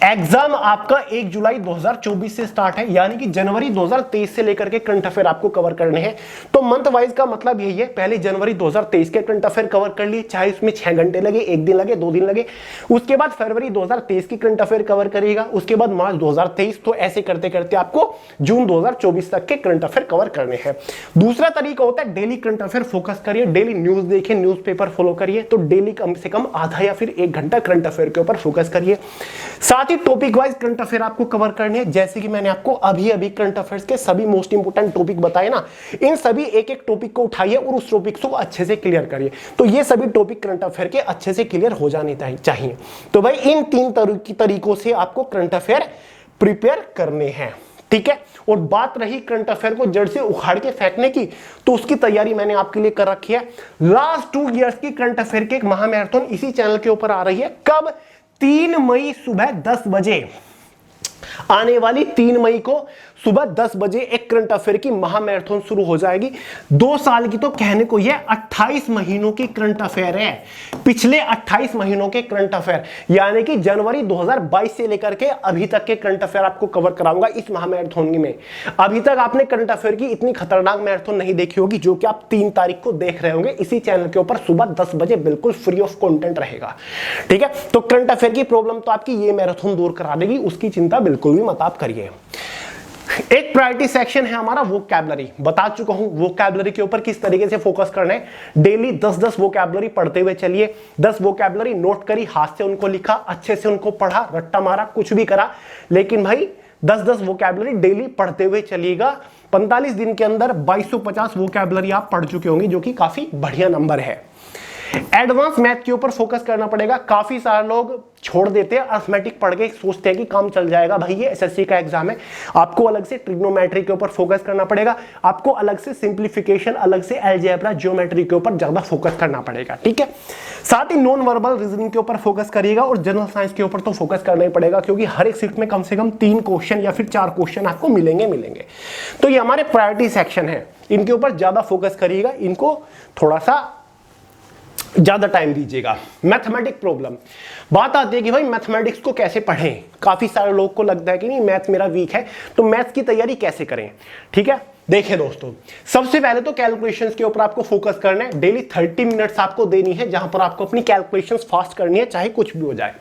एग्जाम आपका 1 जुलाई 2024 से स्टार्ट है, यानी कि जनवरी 2023 से लेकर के करंट अफेयर आपको कवर करने हैं। तो मंथ वाइज का मतलब यही है, पहले जनवरी 2023 के करंट अफेयर कवर कर लिए, चाहे उसमें 6 घंटे लगे, 1 दिन लगे, 2 दिन लगे। उसके बाद फरवरी 2023 की करंट अफेयर कवर करिएगा, उसके बाद मार्च 2023, तो ऐसे करते करते आपको जून 2024 तक के करंट अफेयर कवर करने हैं। दूसरा तरीका होता है डेली करंट अफेयर फोकस करिए, डेली न्यूज देखिए, न्यूज़पेपर फॉलो करिए। तो डेली कम से कम आधा या फिर 1 घंटा करंट अफेयर के ऊपर फोकस करिए। साथ ही टॉपिक वाइज करंट अफेयर आपको कवर करने हैं, जैसे कि मैंने आपको अभी अभी करंट अफेयर्स के सभी मोस्ट इंपोर्टेंट टॉपिक बताए ना, इन सभी एक एक टॉपिक को उठाइए और उस टॉपिक को अच्छे से क्लियर करिए। तो ये सभी टॉपिक करंट अफेयर के अच्छे से क्लियर हो जाने चाहिए। तो भाई इन 3 तरीकों से आपको करंट अफेयर प्रिपेयर करने हैं, ठीक है। और बात रही करंट अफेयर को जड़ से उखाड़ के फेंकने की, तो उसकी तैयारी मैंने आपके लिए कर रखी है। लास्ट 2 इयर्स की करंट अफेयर के एक महामैराथन इसी चैनल के ऊपर आ रही है। कब? 3 मई सुबह 10 बजे। आने वाली 3 मई को सुबह 10 बजे एक करंट अफेयर की महामैराथन शुरू हो जाएगी। 2 साल की तो कहने को यह 28 महीनों की करंट अफेयर है, पिछले 28 महीनों के करंट अफेयर, यानी कि जनवरी 2022 से लेकर के अभी तक के करंट अफेयर आपको कवर कराऊंगा इस महामैराथन में। अभी तक आपने करंट अफेयर की इतनी खतरनाक मैराथन नहीं देखी होगी जो कि आप 3 तारीख को देख रहे होंगे इसी चैनल के ऊपर सुबह 10 बजे, बिल्कुल फ्री ऑफ कंटेंट रहेगा। ठीक है, तो करंट अफेयर की प्रॉब्लम तो आपकी ये मैराथन दूर करा देगी, उसकी चिंता बिल्कुल भी मत आप करिए। एक प्रायोरिटी सेक्शन है हमारा वोकैबुलरी, बता चुका हूं वोकैबुलरी के ऊपर किस तरीके से फोकस करना है। डेली 10-10 वोकैबुलरी पढ़ते हुए चलिए, 10 वोकैबुलरी नोट करी, हाथ से उनको लिखा, अच्छे से उनको पढ़ा, रट्टा मारा, कुछ भी करा, लेकिन भाई 10-10 वोकैबुलरी डेली पढ़ते हुए चलिएगा। 45 दिन के अंदर 2250 वोकैबुलरी आप पढ़ चुके होंगे, जो कि काफी बढ़िया नंबर है। एडवांस मैथ के ऊपर फोकस करना पड़ेगा। काफी सारे लोग छोड़ देते हैं, अर्थमेटिक पढ़ के सोचते हैं कि काम चल जाएगा। भाई ये एसएससी का एग्जाम है, आपको अलग से ट्रिग्नोमेट्री के ऊपर फोकस करना पड़ेगा, आपको अलग से सिंप्लीफिकेशन, अलग से अलजेब्रा, ज्योमेट्री के ऊपर ज्यादा फोकस करना पड़ेगा। ठीक है, साथ ही नॉन वर्बल रीजनिंग के ऊपर फोकस करिएगा और जनरल साइंस के ऊपर तो फोकस करना ही पड़ेगा, क्योंकि हर एक शिफ्ट में कम से कम 3 क्वेश्चन या फिर 4 क्वेश्चन आपको मिलेंगे। तो ये हमारे प्रायोरिटी सेक्शन है, इनके ऊपर ज्यादा फोकस करिएगा, इनको थोड़ा सा ज्यादा टाइम दीजिएगा। मैथमेटिक प्रॉब्लम, बात आती है कि भाई मैथमेटिक्स को कैसे पढ़ें। काफी सारे लोग को लगता है कि नहीं मैथ मेरा वीक है, तो मैथ की तैयारी कैसे करें। ठीक है, देखिए दोस्तों, सबसे पहले तो कैलकुलेशंस के ऊपर आपको फोकस करना है। डेली 30 मिनट्स आपको देनी है, जहां पर आपको अपनी कैलकुलेशंस फास्ट करनी है, चाहे कुछ भी हो जाए।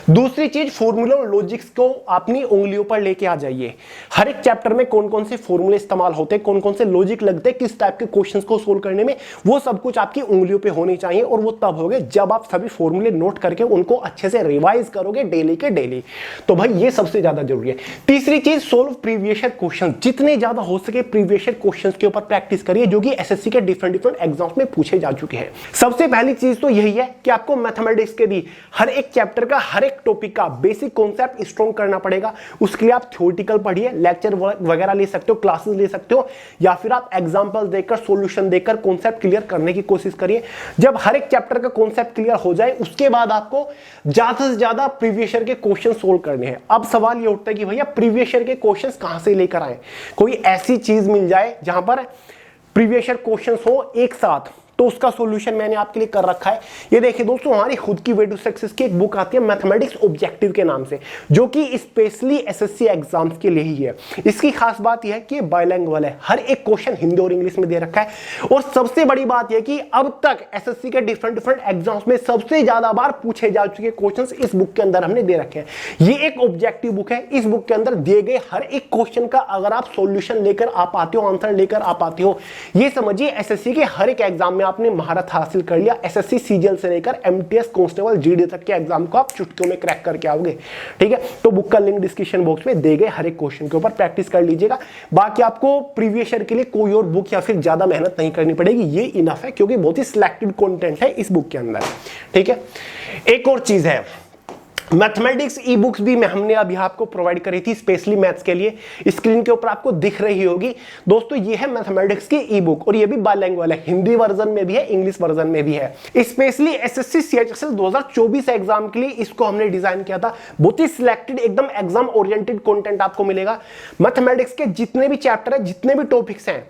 दूसरी चीज, फॉर्मूला और लॉजिक्स को अपनी उंगलियों पर लेके आ जाइए। हर एक चैप्टर में कौन कौन से फॉर्मूले इस्तेमाल होते हैं, कौन कौन से लॉजिक लगते हैं, किस टाइप के क्वेश्चंस को सोल्व करने में, वो सब कुछ आपकी उंगलियों पे होनी चाहिए। और वो तब होगे जब आप सभी फॉर्मूले नोट करके उनको अच्छे से रिवाइज करोगे डेली के डेली। तो भाई ये सबसे ज्यादा जरूरी है। तीसरी चीज, सोल्व प्रीवियस ईयर क्वेश्चन, जितने ज्यादा हो सके प्रीवियस ईयर क्वेश्चंस के ऊपर प्रैक्टिस करिए, जो कि एसएससी के डिफरेंट एग्जाम्स में पूछे जा चुके हैं। सबसे पहली चीज तो यही है कि आपको मैथमेटिक्स के भी हर एक चैप्टर का, हर एक टॉपिक का बेसिक कॉन्सेप्ट स्ट्रॉन्ग करना पड़ेगा। उसके लिए आप थ्योरेटिकल पढ़िए, लेक्चर वगैरह ले सकते हो, क्लासेस ले सकते हो, या फिर आप एग्जांपल देकर, सॉल्यूशन देकर कॉन्सेप्ट क्लियर करने की कोशिश करिए। जब हर एक चैप्टर का कॉन्सेप्ट क्लियर हो जाए, उसके बाद आपको ज्यादा से ज्यादा प्रीवियस ईयर के क्वेश्चन सोल्व करने हैं। अब सवाल ये उठता है कि भैया प्रीवियस ईयर के क्वेश्चंस कहां से लेकर आए। कोई ऐसी चीज मिल जाए जहां पर प्रीवियस ईयर क्वेश्चंस हो एक साथ, तो उसका सॉल्यूशन मैंने आपके लिए कर रखा है। ये देखिए दोस्तों, हमारी खुद की वे टू सक्सेस की एक बुक आती है मैथमेटिक्स ऑब्जेक्टिव के नाम से, जो कि स्पेशली एसएससी एग्जाम्स के लिए ही है। इसकी खास बात यह है कि बाइलिंगुअल है, हर एक क्वेश्चन हिंदी और इंग्लिश में दे रखा है। और सबसे बड़ी बात यह कि अब तक एसएससी के डिफरेंट एग्जाम्स में सबसे ज्यादा बार पूछे जा चुके क्वेश्चन इस बुक के अंदर हमने दे रखे हैं। ये एक ऑब्जेक्टिव बुक है, इस बुक के अंदर दिए गए हर एक क्वेश्चन का अगर आप सॉल्यूशन लेकर आ पाते हो, आंसर लेकर आ पाते हो, ये समझिए एसएससी के हर एक एग्जाम में आपने महारत हासिल कर लिया। एसएससी सीजीएल से लेकर एमटीएस, कांस्टेबल, जीडी तक के एग्जाम को आप चुटकियों में क्रैक करके आओगे। ठीक है, तो बुक का लिंक डिस्क्रिप्शन बॉक्स में दे गए हर एक क्वेश्चन के ऊपर प्रैक्टिस कर लीजिएगा। बाकी आपको प्रीवियस ईयर के लिए कोई और बुक या फिर ज्यादा मेहनत नहीं करनी पड़ेगी, ये इनफ है, क्योंकि बहुत ही सिलेक्टेड कंटेंट है इस बुक के अंदर। ठीक है, एक और चीज है, मैथमेटिक्स ई बुक्स भी हमने अभी आपको प्रोवाइड करी थी स्पेशली मैथ्स के लिए, स्क्रीन के ऊपर आपको दिख रही होगी दोस्तों। ये है मैथमेटिक्स की ई बुक, और ये भी बाइलिंगुअल है, हिंदी वर्जन में भी है, इंग्लिश वर्जन में भी है। स्पेशली एसएससी सीएचएसएल 2024 एग्जाम के लिए इसको हमने डिजाइन किया था। बहुत ही सिलेक्टेड, एकदम एग्जाम ओरिएंटेड कंटेंट आपको मिलेगा। मैथमेटिक्स के जितने भी चैप्टर है, जितने भी टॉपिक्स हैं,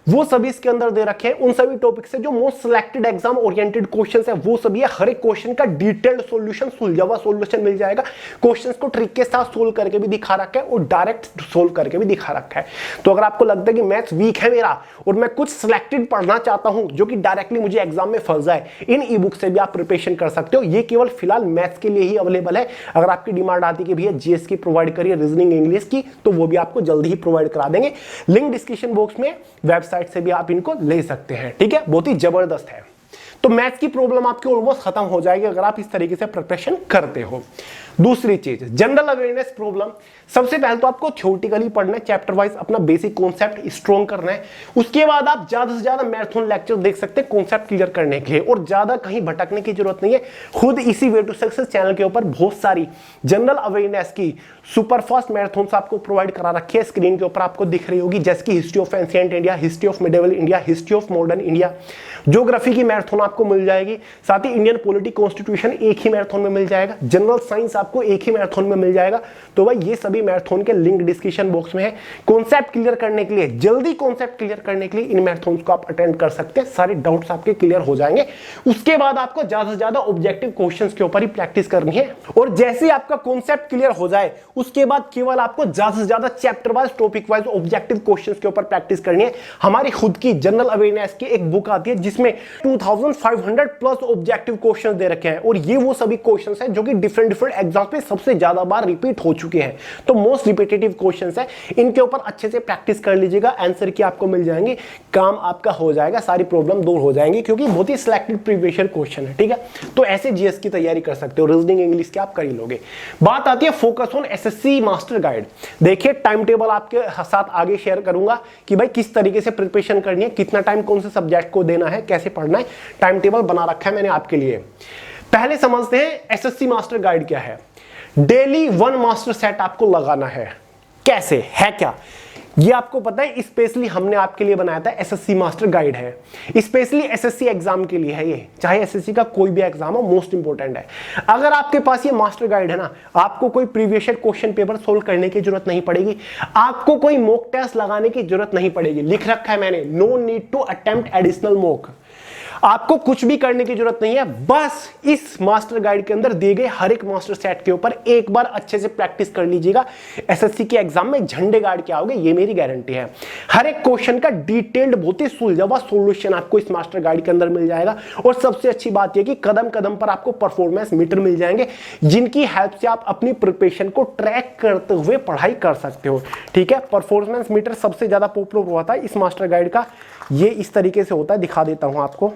वो सभी इसके अंदर दे रखे हैं। उन सभी टॉपिक से जो most selected exam oriented questions है वो सभी है। हर एक क्वेश्चन का डिटेल्ड सॉल्यूशन, सुलझा हुआ सॉल्यूशन मिल जाएगा। क्वेश्चंस को ट्रिक के साथ सोल्व करके भी दिखा रखा है और डायरेक्ट सोल्व करके भी दिखा रखा है। तो अगर आपको लगता है कि मैथ्स वीक है मेरा और मैं कुछ सिलेक्टेड पढ़ना चाहता हूं जो कि डायरेक्टली मुझे एग्जाम में फंस जाए, इन ई बुक से भी आप प्रिपरेशन कर सकते हो। ये केवल फिलहाल मैथ्स के लिए ही अवेलेबल है। अगर आपकी डिमांड आती है कि भैया जीएस की प्रोवाइड करिए, रीजनिंग इंग्लिश की, तो वो भी आपको जल्दी ही प्रोवाइड करा देंगे। लिंक डिस्क्रिप्शन बॉक्स में, वेबसाइट से भी आप इनको ले सकते हैं। ठीक है, बहुत ही जबरदस्त है। तो मैथ्स की प्रॉब्लम आपकी ऑलमोस्ट खत्म हो जाएगी अगर आप इस तरीके से प्रिपरेशन करते हो। दूसरी चीज, जनरल अवेयरनेस प्रॉब्लम। सबसे पहले तो आपको थ्योरेटिकली पढ़ना है, चैप्टर वाइज अपना बेसिक कॉन्सेप्ट स्ट्रॉन्ग करना है। उसके बाद आप ज्यादा से ज्यादा मैराथन लेक्चर देख सकते हैं कॉन्सेप्ट क्लियर करने के लिए, और ज्यादा कहीं भटकने की जरूरत नहीं है। खुद इसी वे टू सक्सेस चैनल के ऊपर बहुत सारी जनरल अवेयरनेस की सुपरफास्ट मैराथन्स आपको प्रोवाइड करा रखी है। स्क्रीन के ऊपर आपको दिख रही होगी, जैसे कि history of ancient India, history of medieval India, history of modern India. Geography की मैराथन आपको मिल जाएगी, साथ ही इंडियन पॉलिटी कॉन्स्टिट्यूशन एक ही मैराथन में मिल जाएगा। जनरल साइंस आपको एक ही मैराथन में मिल जाएगा। तो भाई ये सभी मैराथन के लिंक डिस्क्रिप्शन बॉक्स में है। कॉन्सेप्ट क्लियर करने के लिए, जल्दी कॉन्सेप्ट क्लियर करने के लिए इन मैराथन्स को आप अटेंड कर सकते हैं, सारे डाउट्स आपके क्लियर हो जाएंगे। उसके बाद आपको ज्यादा से ज्यादा ऑब्जेक्टिव क्वेश्चंस के ऊपर ही प्रैक्टिस करनी है, और जैसे ही आपका कॉन्सेप्ट क्लियर हो जाए उसके बाद केवल आपको ज्यादा से ज्यादा chapter wise, topic wise objective questions के ऊपर प्रैक्टिस करनी है। हमारी खुद की जनरल अवेयरनेस की एक बुक आती है जिसमें 2500 प्लस ऑब्जेक्टिव क्वेश्चंस दे रखे हैं, और ये वो सभी क्वेश्चंस हैं जो कि डिफरेंट एग्जाम पे सबसे ज्यादा बार रिपीट हो चुके हैं। तो मोस्ट रिपीटेटिव क्वेश्चंस है, इनके ऊपर अच्छे से प्रैक्टिस कर लीजिएगा, आंसर की आपको मिल जाएंगे, काम आपका हो जाएगा, सारी प्रॉब्लम दूर हो जाएंगी, क्योंकि बहुत ही सिलेक्टेड प्रीवियस ईयर क्वेश्चन है। ठीक है, तो ऐसे जीएस की तैयारी कर सकते हो, रीजनिंग इंग्लिश की आप कर ही लोगे। बात आती है focus on SSC master guide. देखिए टाइम टेबल आपके साथ आगे शेयर करूंगा कि भाई किस तरीके से प्रिपरेशन करनी है, कितना टाइम कौन से सब्जेक्ट को देना है, कैसे पढ़ना है, टाइम टेबल बना रखा है मैंने आपके लिए। पहले समझते हैं एसएससी मास्टर गाइड क्या है। डेली 1 मास्टर सेट आपको लगाना है। कैसे है क्या ये आपको पता है, स्पेशली हमने आपके लिए बनाया था, एसएससी मास्टर गाइड है, स्पेशली एसएससी एग्जाम के लिए है ये, चाहे एसएससी का कोई भी एग्जाम हो, मोस्ट इंपोर्टेंट है। अगर आपके पास ये मास्टर गाइड है ना, आपको कोई previous year question paper solve करने की जरूरत नहीं पड़ेगी, आपको कोई मॉक टेस्ट लगाने की जरूरत नहीं पड़ेगी। लिख रखा है मैंने, no need to attempt additional mock. आपको कुछ भी करने की जरूरत नहीं है, बस इस मास्टर गाइड के अंदर दिए गए हर एक मास्टर सेट के ऊपर एक बार अच्छे से प्रैक्टिस कर लीजिएगा। एसएससी के एग्जाम में झंडे गाड़ के आओगे, ये मेरी गारंटी है। हर एक क्वेश्चन का डिटेल्ड, बहुत ही सुलझा हुआ सॉल्यूशन आपको इस मास्टर गाइड के अंदर मिल जाएगा। और सबसे अच्छी बात यह कि कदम कदम पर आपको परफॉर्मेंस मीटर मिल जाएंगे, जिनकी हेल्प से आप अपनी प्रिपरेशन को ट्रैक करते हुए पढ़ाई कर सकते हो। ठीक है, परफॉर्मेंस मीटर सबसे ज्यादा पॉपुलर हुआ था इस मास्टर गाइड का। ये इस तरीके से होता है, दिखा देता हूं आपको।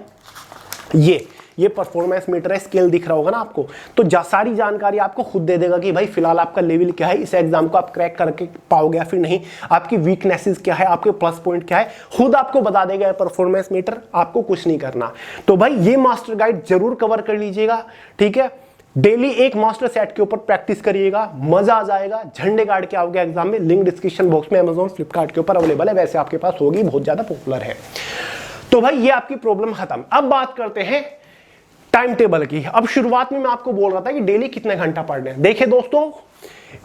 ये परफॉर्मेंस मीटर है, स्केल दिख रहा होगा ना आपको। तो सारी जानकारी आपको खुद दे देगा कि भाई फिलहाल आपका लेवल क्या है, इस एग्जाम को आप क्रैक करके पाओगे या फिर नहीं, आपकी वीकनेसेस क्या है, आपके प्लस पॉइंट क्या है, खुद आपको बता देगा परफॉर्मेंस मीटर। आपको कुछ नहीं करना। तो भाई ये मास्टर गाइड जरूर कवर कर लीजिएगा। ठीक है, डेली एक मास्टर सेट के ऊपर प्रैक्टिस करिएगा, मजा आ जाएगा, झंडे गाड़ के आओगे एग्जाम में। लिंक डिस्क्रिप्शन बॉक्स में अमेजॉन, फ्लिपकार्ट के ऊपर अवेलेबल है, वैसे आपके पास होगी, बहुत ज्यादा पॉपुलर है। तो भाई ये आपकी प्रॉब्लम खत्म। अब बात करते हैं टाइम टेबल की। अब शुरुआत में मैं आपको बोल रहा था कि डेली कितने घंटा पढ़ना है। देखिए दोस्तों,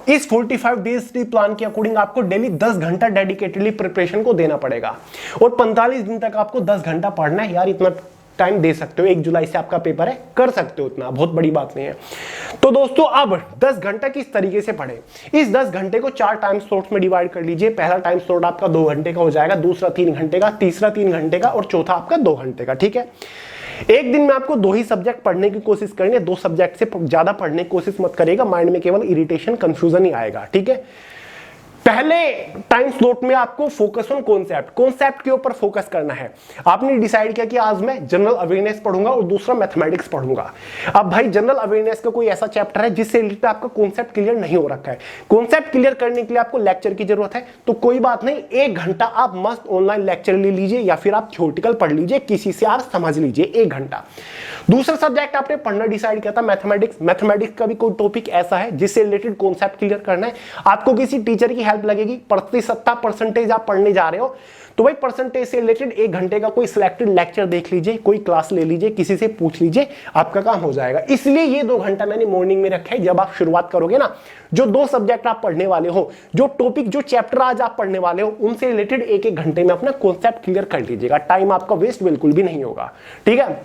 इस 45 डेज प्लान के अकॉर्डिंग आपको डेली 10 घंटा डेडिकेटेडली प्रिपरेशन को देना पड़ेगा, और 45 दिन तक आपको 10 घंटा पढ़ना है। यार इतना टाइम दे सकते हो, 1 जुलाई से आपका पेपर है, कर सकते हो, इतना बहुत बड़ी बात नहीं है। तो दोस्तों अब 10 घंटा किस तरीके से पढ़े, इस 10 घंटे को 4 टाइम स्लॉट्स में डिवाइड कर लीजिए। पहला टाइम स्लॉट आपका 2 घंटे का हो जाएगा, दूसरा 3 घंटे का, तीसरा 3 घंटे का, और चौथा आपका 2 घंटे का। ठीक है, एक दिन में आपको 2 ही सब्जेक्ट पढ़ने की कोशिश करनी है, 2 सब्जेक्ट से ज्यादा पढ़ने की कोशिश मत करिएगा, माइंड में केवल इरिटेशन, कंफ्यूजन ही आएगा। ठीक है, पहले टाइम स्लॉट में आपको फोकस ऑन कॉन्सेप्ट के ऊपर फोकस करना है। आपने डिसाइड किया कि आज मैं जनरल अवेयरनेस पढ़ूंगा और दूसरा मैथमेटिक्स पढ़ूंगा। अब भाई जनरल अवेयरनेस का कोई ऐसा चैप्टर है जिससे रिलेटेड आपका कॉन्सेप्ट क्लियर नहीं हो रखा है, कॉन्सेप्ट क्लियर करने के लिए आपको लेक्चर की जरूरत है, तो कोई बात नहीं, 1 घंटा आप मस्त ऑनलाइन लेक्चर ले लीजिए, या फिर आप थ्योरेटिकल पढ़ लीजिए, किसी से आप समझ लीजिए 1 घंटा। दूसरा सब्जेक्ट आपने पढ़ना डिसाइड किया था मैथमेटिक्स का भी कोई टॉपिक ऐसा है जिससे रिलेटेड कॉन्सेप्ट क्लियर करना है, आपको किसी टीचर की हेल्प लगेगी। 70% आप पढ़ने जा रहे हो, तो भाई परसेंटेज से रिलेटेड 1 घंटे का कोई सिलेक्टेड लेक्चर देख लीजिए, कोई क्लास ले लीजिए, किसी से पूछ लीजिए, आपका काम हो जाएगा। इसलिए ये 2 घंटा मैंने मॉर्निंग में रखा है। जब आप शुरुआत करोगे ना, जो 2 सब्जेक्ट आप पढ़ने वाले हो, जो टॉपिक, जो चैप्टर आज आप पढ़ने वाले हो, उनसे रिलेटेड 1-1 घंटे में अपना कॉन्सेप्ट क्लियर कर लीजिएगा, टाइम आपका वेस्ट बिल्कुल भी नहीं होगा। ठीक है,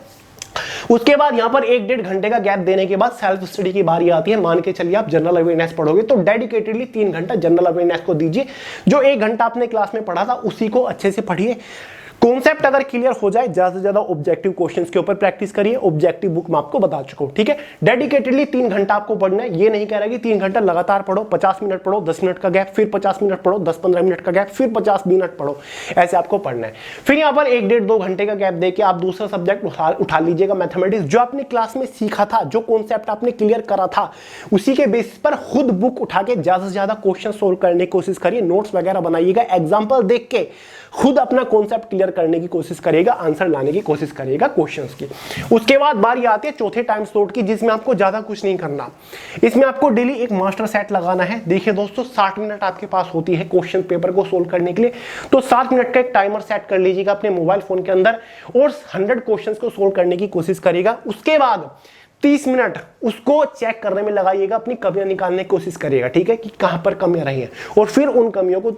उसके बाद यहां पर 1-1.5 घंटे का गैप देने के बाद सेल्फ स्टडी की बारी आती है। मान के चलिए आप जनरल अवेयरनेस पढ़ोगे, तो डेडिकेटेडली 3 घंटा जनरल अवेयरनेस को दीजिए। जो 1 घंटा आपने क्लास में पढ़ा था उसी को अच्छे से पढ़िए। कॉन्सेप्ट अगर क्लियर हो जाए, ज्यादा से ज्यादा ऑब्जेक्टिव क्वेश्चंस के ऊपर प्रैक्टिस करिए। ऑब्जेक्टिव बुक मैं आपको बता चुका हूं। ठीक है, डेडिकेटेडली 3 घंटा आपको पढ़ना है। ये नहीं कह रहा कि 3 घंटा लगातार पढ़ो, 50 मिनट पढ़ो, 10 मिनट का गैप, फिर 50 मिनट पढ़ो, 10-15 मिनट का गैप, फिर 50 मिनट पढ़ो, ऐसे आपको पढ़ना है। फिर यहाँ पर 1-1.5-2 घंटे का गैप देके आप दूसरा सब्जेक्ट उठा लीजिएगा, मैथमेटिक्स। जो आपने क्लास में सीखा था, जो कॉन्सेप्ट आपने क्लियर करा था, उसी के बेसिस पर खुद बुक उठा के ज्यादा से ज्यादा क्वेश्चन सोल्व करने की कोशिश करिए। नोट्स वगैरह बनाइएगा, एग्जाम्पल देख के खुद अपना कॉन्सेप्ट क्लियर करने की कोशिश करेगा, आंसर लाने की कोशिश करेगा क्वेश्चंस की। उसके बाद बारी आती है चौथे टाइम स्लॉट की, जिसमें आपको ज्यादा कुछ नहीं करना। इसमें आपको डेली एक मास्टर सेट लगाना है। देखिए दोस्तों, 60 मिनट आपके पास होती है क्वेश्चन पेपर को सोल्व करने के लिए, तो 60 मिनट का एक टाइमर सेट कर लीजिएगा अपने मोबाइल फोन के अंदर और 100 क्वेश्चंस को सोल्व करने की कोशिश करेगा। उसके बाद 30 मिनट उसको चेक करने में लगाइएगा, अपनी कमियां निकालने की कोशिश करिएगा, ठीक है, कि कहां पर कमियां रही हैं, और फिर उन कमियों को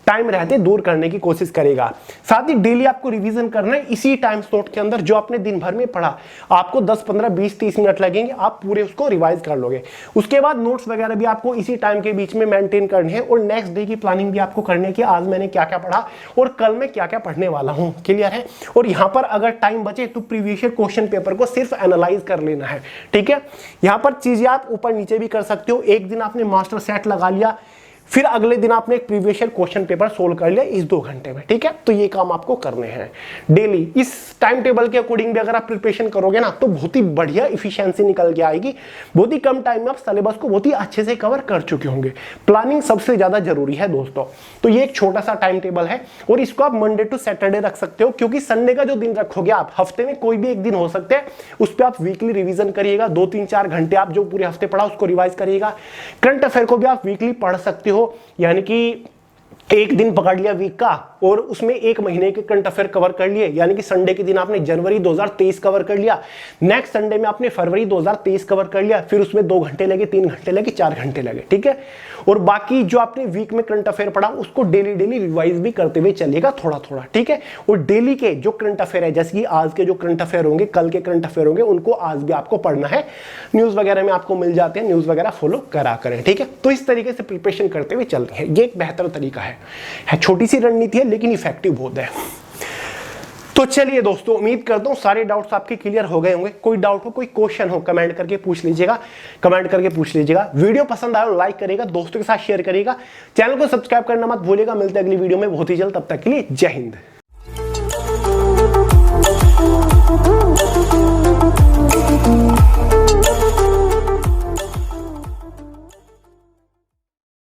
टाइम रहते दूर करने की कोशिश करेगा। साथ ही डेली आपको रिवीजन करना है इसी टाइम स्लॉट के अंदर जो आपने दिन भर में पढ़ा। आपको 10, 15, 20, 30 मिनट लगेंगे, आप पूरे उसको रिवाइज कर लोगे। उसके बाद नोट्स वगैरह भी आपको इसी टाइम के बीच में मेंटेन करने हैं, और नेक्स्ट डे की प्लानिंग भी आपको करनी है कि आज मैंने क्या क्या पढ़ा और कल मैं क्या क्या पढ़ने वाला हूं। क्लियर है? और यहां पर अगर टाइम बचे तो प्रीवियस ईयर क्वेश्चन पेपर को सिर्फ एनालाइज कर लेना है, ठीक है। यहां पर चीजें आप ऊपर नीचे भी कर सकते हो। एक दिन आपने मास्टर सेट लगा लिया, फिर अगले दिन आपने एक previous year question paper solve कर लिया इस 2 घंटे में, ठीक है। तो ये काम आपको करने हैं डेली। इस टाइम टेबल के अकॉर्डिंग भी अगर आप प्रिपरेशन करोगे ना तो बहुत ही बढ़िया इफिशियंसी निकल के आएगी। बहुत ही कम टाइम में आप सिलेबस को बहुत ही अच्छे से कवर कर चुके होंगे। प्लानिंग सबसे ज्यादा जरूरी है दोस्तों। तो ये एक छोटा सा टाइम टेबल है, और इसको आप मंडे टू सैटरडे रख सकते हो, क्योंकि संडे का जो दिन रखोगे आप, हफ्ते में कोई भी एक दिन हो सकते हैं, उस पर आप वीकली रिवीजन करिएगा। 2, 3, 4 घंटे आप जो पूरे हफ्ते पढ़ा उसको रिवाइज करिएगा। करंट अफेयर को भी आप वीकली पढ़ सकते हो, यानी कि एक दिन पकड़ लिया वीक का और उसमें 1 महीने के करंट अफेयर कवर कर लिए, यानी कि संडे के दिन आपने जनवरी 2023 कवर कर लिया, नेक्स्ट संडे में आपने फरवरी 2023 कवर कर लिया, फिर उसमें 2 घंटे लगे, 3 घंटे लगे, 4 घंटे लगे, ठीक है। और बाकी जो आपने वीक में करंट अफेयर पढ़ा उसको डेली रिवाइज भी करते हुए चलिएगा थोड़ा थोड़ा, ठीक है। और डेली के जो करंट अफेयर है, जैसे कि आज के जो करंट अफेयर होंगे, कल के करंट अफेयर होंगे, उनको आज भी आपको पढ़ना है। न्यूज वगैरह में आपको मिल जाते हैं, न्यूज वगैरह फॉलो करा करें, ठीक है। तो इस तरीके से प्रिपरेशन करते हुए चल रहे हैं, ये एक बेहतर तरीका है। छोटी सी रणनीति है लेकिन इफेक्टिव बहुत है। तो चलिए दोस्तों, उम्मीद करता हूं सारे डाउट्स आपके क्लियर हो गए होंगे। कोई डाउट हो, कोई क्वेश्चन हो, कमेंट करके पूछ लीजिएगा, वीडियो पसंद आया लाइक करेगा, दोस्तों के साथ शेयर करेगा, चैनल को सब्सक्राइब करना मत भूलिएगा। मिलते हैं अगली वीडियो में बहुत ही जल्द, तब तक के लिए जय हिंद।